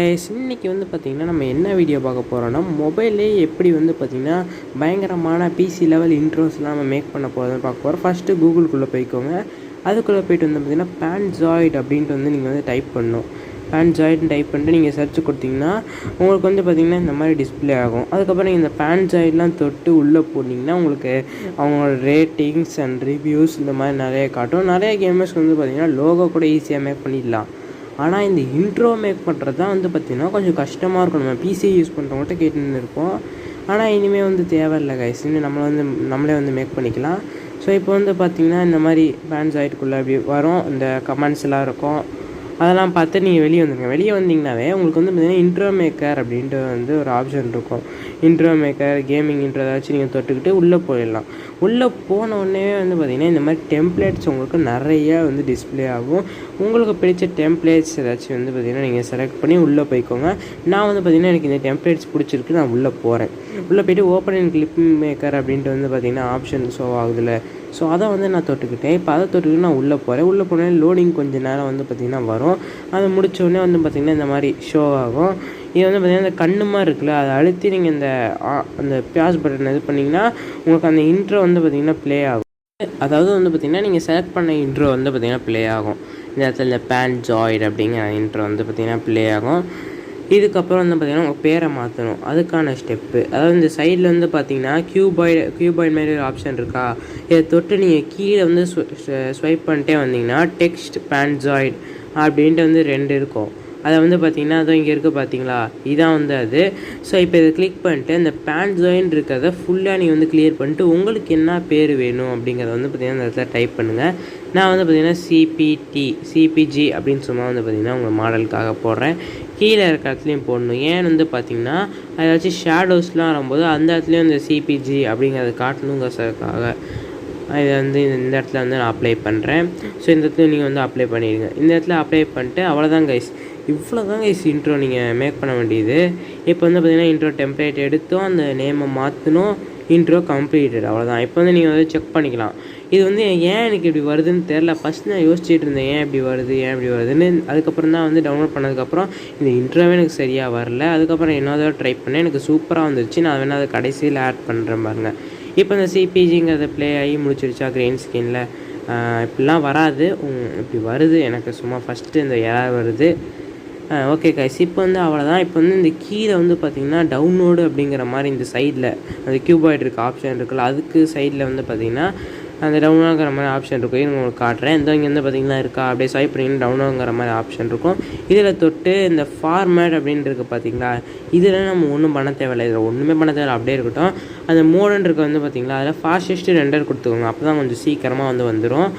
Guys, இன்றைக்கி வந்து பார்த்திங்கன்னா நம்ம என்ன வீடியோ பார்க்க போகிறோன்னா, மொபைல்லே எப்படி வந்து பார்த்திங்கன்னா பயங்கரமான பிசி லெவல் இன்ட்ரோஸ்லாம் நம்ம மேக் பண்ண போகிறதுன்னு பார்க்க போகிறோம். ஃபஸ்ட்டு கூகுளுக்குள்ளே போய்க்கோங்க. அதுக்குள்ளே போய்ட்டு வந்து பார்த்திங்கன்னா பேன்சாய்ட் அப்படின்ட்டு வந்து நீங்கள் வந்து டைப் பண்ணணும். பேன்சாய்ட்னு டைப் பண்ணிட்டு நீங்கள் சர்ச் கொடுத்தீங்கன்னா உங்களுக்கு வந்து பார்த்திங்கன்னா இந்த மாதிரி டிஸ்பிளே ஆகும். அதுக்கப்புறம் நீங்கள் இந்த பேன்சாய்ட்லாம் தொட்டு உள்ளே போனீங்கன்னா உங்களுக்கு அவங்களோட ரேட்டிங்ஸ் அண்ட் ரிவ்யூஸ் இந்த மாதிரி நிறைய காட்டும். நிறைய கேமர்ஸ்க்கு வந்து பார்த்திங்கன்னா லோகோ கூட ஈஸியாக மேக் பண்ணிடலாம். ஆனால் இந்த இன்ட்ரோ மேக் பண்ணுறது தான் வந்து பார்த்திங்கன்னா கொஞ்சம் கஷ்டமாக இருக்கும். நம்ம பிசி யூஸ் பண்ணுறவங்கள்ட்ட கேட்டுன்னு இருப்போம். ஆனால் இனிமேல் வந்து தேவையில்லை கைஸ், இன்னும் நம்மளே வந்து மேக் பண்ணிக்கலாம். ஸோ இப்போ வந்து பார்த்திங்கன்னா இந்த மாதிரி பேன்சாய்ட்குள்ளே அப்படி வரும், இந்த கமெண்ட்ஸ் எல்லாம் இருக்கும். அதெல்லாம் பார்த்து நீங்கள் வெளியே வந்துடுங்க. வெளியே வந்தீங்கன்னாவே உங்களுக்கு வந்து பார்த்திங்கன்னா இன்ட்ரோ மேக்கர் அப்படின்ட்டு வந்து ஒரு ஆப்ஷன் இருக்கும். இன்ட்ரோ மேக்கர், கேமிங் இன்ட்ரோ ஏதாச்சும் நீங்கள் தொட்டுக்கிட்டு உள்ளே போயிடலாம். உள்ளே போன உடனே வந்து பார்த்திங்கன்னா இந்த மாதிரி டெம்ப்ளேட்ஸ் உங்களுக்கு நிறைய வந்து டிஸ்பிளே ஆகும். உங்களுக்கு பிடிச்ச டெம்ப்ளேட்ஸ் ஏதாச்சும் வந்து பார்த்திங்கன்னா நீங்கள் செலக்ட் பண்ணி உள்ளே போய்க்கோங்க. நான் வந்து பார்த்திங்கன்னா எனக்கு இந்த டெம்ப்ளேட்ஸ் பிடிச்சிருக்கு, நான் உள்ளே போகிறேன். உள்ளே போய்ட்டு ஓப்பன் அண்ட் கிளிப் மேக்கர் அப்படின்ட்டு வந்து பார்த்திங்கன்னா ஆப்ஷன் ஷோ ஆகுதுல்ல, ஸோ அதை வந்து நான் தொட்டுக்கிட்டேன். இப்போ அதை தொட்டுக்கிட்டு நான் உள்ளே போகிறேன். உள்ளே போனேன், லோடிங் கொஞ்சம் நேரம் வந்து பார்த்திங்கன்னா வரும். அதை முடித்தோடனே வந்து பார்த்திங்கன்னா இந்த மாதிரி ஷோ ஆகும். இது வந்து பார்த்திங்கன்னா இந்த கண்ணு மாதிரி இருக்குல்ல, அதை அழுத்தி நீங்கள் அந்த பியாஸ் பட்டன் இது பண்ணிங்கன்னா உங்களுக்கு அந்த இன்ட்ரோ வந்து பார்த்திங்கன்னா ப்ளே ஆகும். அதாவது வந்து பார்த்திங்கன்னா நீங்கள் செலக்ட் பண்ண இன்ட்ரோ வந்து பார்த்திங்கன்னா ப்ளே ஆகும். இந்த இடத்துல இந்த பேன்சாய்ட் அப்படிங்கிற இன்ட்ரோ வந்து பார்த்திங்கன்னா ப்ளே ஆகும். இதுக்கப்புறம் வந்து பார்த்திங்கன்னா உங்கள் பேரை மாற்றணும், அதுக்கான ஸ்டெப்பு. அதாவது இந்த சைடில் வந்து பார்த்திங்கன்னா கியூபாய்டு மாதிரி ஒரு ஆப்ஷன் இருக்கா, இதை தொட்டு நீங்கள் கீழே வந்து ஸ்வைப் பண்ணிட்டே வந்தீங்கன்னா டெக்ஸ்ட் பேன்சாய்ட் அப்படின்ட்டு வந்து 2 இருக்கும். அதை வந்து பார்த்திங்கன்னா அதுவும் இங்கே இருக்குது பார்த்தீங்களா, இதான் வந்து அது. ஸோ இப்போ இதை கிளிக் பண்ணிட்டு அந்த பேன்சாய்ட் இருக்கிறத ஃபுல்லாக நீங்கள் வந்து கிளியர் பண்ணிட்டு உங்களுக்கு என்ன பேர் வேணும் அப்படிங்கிறத வந்து பார்த்திங்கன்னா அந்த இடத்துல டைப் பண்ணுங்கள். நான் வந்து பார்த்திங்கன்னா சிபிஜி அப்படின்னு சும்மா வந்து பார்த்திங்கன்னா உங்கள் மாடலுக்காக போடுறேன். கீழே இருக்க இடத்துலையும் போடணும். ஏன்னு வந்து பார்த்திங்கன்னா ஏதாச்சும் ஷேடோஸ்லாம் வரும்போது அந்த இடத்துலையும் இந்த சிபிஜி அப்படிங்கிறத காட்டணுங்கிறதுக்காக இதை வந்து இந்த இடத்துல வந்து நான் அப்ளை பண்ணுறேன். ஸோ இந்த இடத்துல நீங்கள் வந்து அப்ளை பண்ணிடுங்க. இந்த இடத்துல அப்ளை பண்ணிட்டு அவ்வளோதான் கைஸ், இவ்வளோ தான் கைஸ் இன்ட்ரோ நீங்கள் மேக் பண்ண வேண்டியது. இப்போ வந்து பார்த்திங்கன்னா இன்ட்ரோ டெம்ப்ளேட் எடுத்தோம், அந்த நேமை மாற்றணும், இன்ட்ரோ கம்ப்ளீட்டட், அவ்வளோதான். இப்போ வந்து நீங்கள் வந்து செக் பண்ணிக்கலாம். இது வந்து ஏன் எனக்கு இப்படி வருதுன்னு தெரில. ஃபஸ்ட் நான் யோசிச்சுட்டு இருந்தேன் ஏன் இப்படி வருதுன்னு. அதுக்கப்புறம் தான் வந்து டவுன்லோட் பண்ணதுக்கப்புறம் இந்த இன்ட்ரோவே எனக்கு சரியாக வரல. அதுக்கப்புறம் என்னதான் ட்ரை பண்ணேன், எனக்கு சூப்பராக வந்துருச்சு. நான் வேணால் அதை கடைசியில் ஆட் பண்ணுறேன் பாருங்கள். இப்போ இந்த சிபிஜிங்கிறத ப்ளே ஆகி முடிச்சிருச்சா க்ரீன் ஸ்கின்னில். இப்படிலாம் வராது, இப்படி வருது. எனக்கு சும்மா ஃபஸ்ட்டு இந்த எரர் வருது. ஓகே கைஸ், இப்போ வந்து அவ்வளோதான். இப்போ வந்து இந்த கீழே வந்து பார்த்திங்கன்னா டவுன்லோடு அப்படிங்கிற மாதிரி இந்த சைடில் அந்த கியூபாய்டு இருக்க ஆப்ஷன் இருக்குல்ல, அதுக்கு சைடில் வந்து பார்த்திங்கன்னா அந்த டவுன்லோடுங்கிற மாதிரி ஆப்ஷன் இருக்கும். இது உங்களுக்கு காட்டுறேன். இந்த இங்கே வந்து பார்த்திங்கன்னா இருக்கா, அப்படியே ஸ்வைப் பண்ணிங்கன்னா டவுன்லோடுங்கிற மாதிரி ஆப்ஷன் இருக்கும். இதில் தொட்டு இந்த ஃபார்மேட் அப்படின்னு இருக்குது பார்த்திங்களா, இதில் நம்ம ஒன்றும் பண்ண தேவையில்லை. இதில் ஒன்றுமே பண்ண தேவையில்லை, அப்படியே இருக்கட்டும். அந்த மோடுன்னு இருக்க வந்து பார்த்திங்களா, அதில் ஃபாஸ்டஸ்ட்டு ரெண்டர் கொடுத்துக்கோங்க, அப்போ தான் கொஞ்சம் சீக்கிரமாக வந்து வந்துடும்.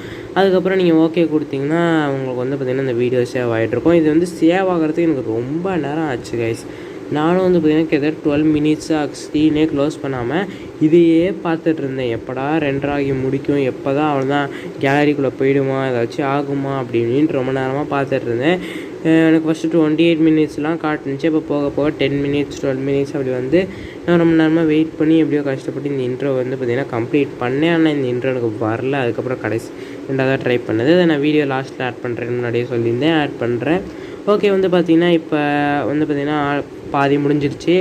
அதுக்கப்புறம் நீங்கள் ஓகே கொடுத்தீங்கன்னா உங்களுக்கு வந்து பார்த்திங்கன்னா இந்த வீடியோ சேவ் ஆகிட்ருக்கும். இது வந்து சேவ் ஆகிறதுக்கு எனக்கு ரொம்ப நேரம் ஆச்சு கைஸ். நானும் வந்து பார்த்திங்கன்னா கிட்டத்தட்ட 12 மினிட்ஸாக ஸ்க்ரீனே க்ளோஸ் பண்ணாமல் இதையே பார்த்துட்டு இருந்தேன். எப்படா ரெண்டராகி முடிக்கும், எப்போ தான் அவ்வளோதான் கேலரிக்குள்ளே போயிடுமா, ஏதாச்சும் ஆகுமா அப்படின்ட்டு ரொம்ப நேரமாக பார்த்துட்டு இருந்தேன். எனக்கு ஃபஸ்ட்டு 28 மினிட்ஸ்லாம் காட்டுனுச்சு. இப்போ போக போக 10 மினிட்ஸ் 12 மினிட்ஸ் அப்படி வந்து நான் ரொம்ப நேரமாக வெயிட் பண்ணி எப்படியோ கஷ்டப்பட்டு இந்த இன்ட்ரோ வந்து பார்த்திங்கன்னா கம்ப்ளீட் பண்ணேன். ஆனால் இந்த இன்ட்ரோ எனக்கு வரல. அதுக்கப்புறம் ரெண்டாவதாக ட்ரை பண்ணது. அதை நான் வீடியோ லாஸ்ட்டில் ஆட் பண்ணுறேன்னு முன்னாடியே சொல்லியிருந்தேன், ஆட் பண்ணுறேன். ஓகே, வந்து பார்த்திங்கன்னா இப்போ வந்து பார்த்திங்கன்னா பாதி முடிஞ்சிருச்சு.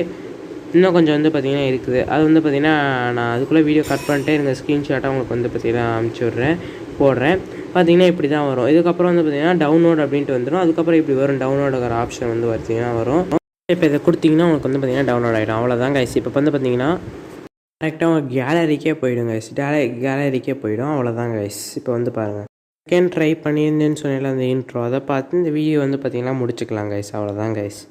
இன்னும் கொஞ்சம் வந்து பார்த்திங்கன்னா இருக்குது. அது வந்து பார்த்திங்கன்னா நான் அதுக்குள்ளே வீடியோ கட் பண்ணிட்டு எனக்கு ஸ்க்ரீன்ஷாட்டாக உங்களுக்கு வந்து பார்த்திங்கன்னா அனுப்பிச்சி போடுறேன். பார்த்திங்கன்னா இப்படி தான் வரும். இதுக்கப்புறம் வந்து பார்த்திங்கன்னா டவுன்லோட் அப்படின்ட்டு வந்துடும். அதுக்கப்புறம் இப்படி வரும், டவுன்லோடுங்கிற ஆப்ஷன் வந்து பார்த்திங்கன்னா வரும். இப்போ இதை கொடுத்திங்கன்னா உங்களுக்கு வந்து பார்த்திங்கன்னா டவுன்லோட் ஆகிடும். அவ்வளோதான் கைஸ். இப்போ வந்து பார்த்திங்கன்னா கரெக்டாக உங்கள் கேலரிக்கே போயிடும் கைஸ். கேலரிக்கே போயிடும். அவ்வளோதான் கைஸ். இப்போ வந்து பாருங்கள், செகண்ட் ட்ரை பண்ணியிருந்தேன்னு சொன்னேன்ல அந்த இன்ட்ரோ, அதை பார்த்து இந்த வீடியோ வந்து பார்த்திங்கன்னா முடிச்சுக்கலாம் கைஸ். அவ்வளோதான் கைஸ்.